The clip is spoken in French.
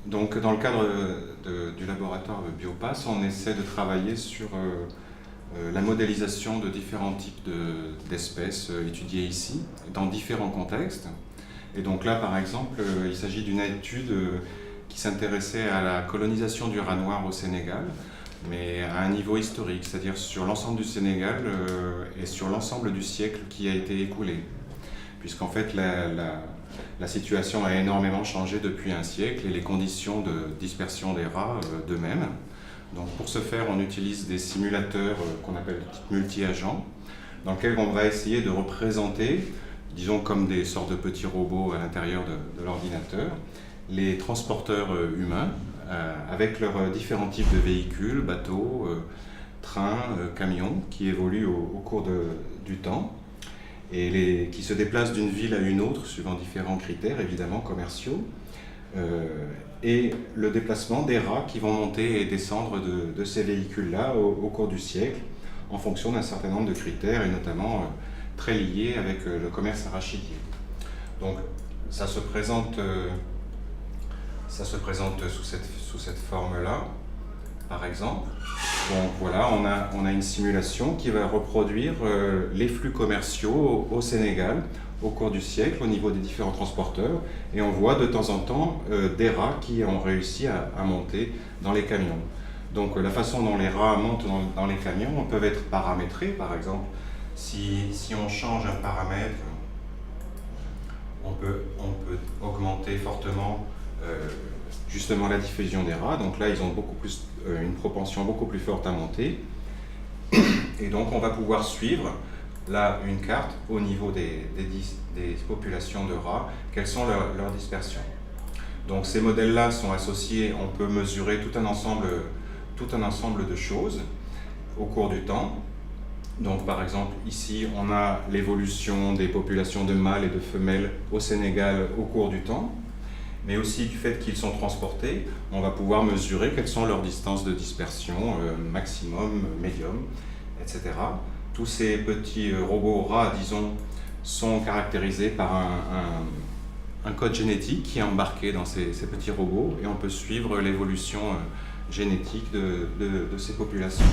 Donc, dans le cadre du laboratoire Biopass, on essaie de travailler sur la modélisation de différents types d'espèces étudiées ici, dans différents contextes. Et donc là, par exemple, il s'agit d'une étude qui s'intéressait à la colonisation du rat noir au Sénégal, mais à un niveau historique, c'est-à-dire sur l'ensemble du Sénégal et sur l'ensemble du siècle qui a été écoulé. Puisqu'en fait, la situation a énormément changé depuis un siècle et les conditions de dispersion des rats de même. Donc pour ce faire, on utilise des simulateurs qu'on appelle de type multi-agents, dans lesquels on va essayer de représenter, disons comme des sortes de petits robots à l'intérieur de l'ordinateur, les transporteurs humains avec leurs différents types de véhicules, bateaux, trains, camions, qui évoluent au cours du temps et qui se déplacent d'une ville à une autre suivant différents critères, évidemment commerciaux, et le déplacement des rats qui vont monter et descendre de ces véhicules-là au cours du siècle, en fonction d'un certain nombre de critères, et notamment très liés avec le commerce arachidier. Donc ça se présente sous cette forme-là, par exemple. Donc voilà, on a une simulation qui va reproduire les flux commerciaux au Sénégal au cours du siècle au niveau des différents transporteurs, et on voit de temps en temps des rats qui ont réussi à monter dans les camions. Donc la façon dont les rats montent dans les camions peuvent être paramétrés. Par exemple, si on change un paramètre, on peut augmenter fortement justement la diffusion des rats. Donc là, ils ont une propension beaucoup plus forte à monter. Et donc on va pouvoir suivre là une carte au niveau des populations de rats, quelles sont leurs dispersions. Donc ces modèles-là sont associés, on peut mesurer tout un ensemble de choses au cours du temps. Donc par exemple ici on a l'évolution des populations de mâles et de femelles au Sénégal au cours du temps, mais aussi du fait qu'ils sont transportés, on va pouvoir mesurer quelles sont leurs distances de dispersion, maximum, médium, etc. Tous ces petits robots rats, disons, sont caractérisés par un code génétique qui est embarqué dans ces petits robots, et on peut suivre l'évolution génétique de ces populations.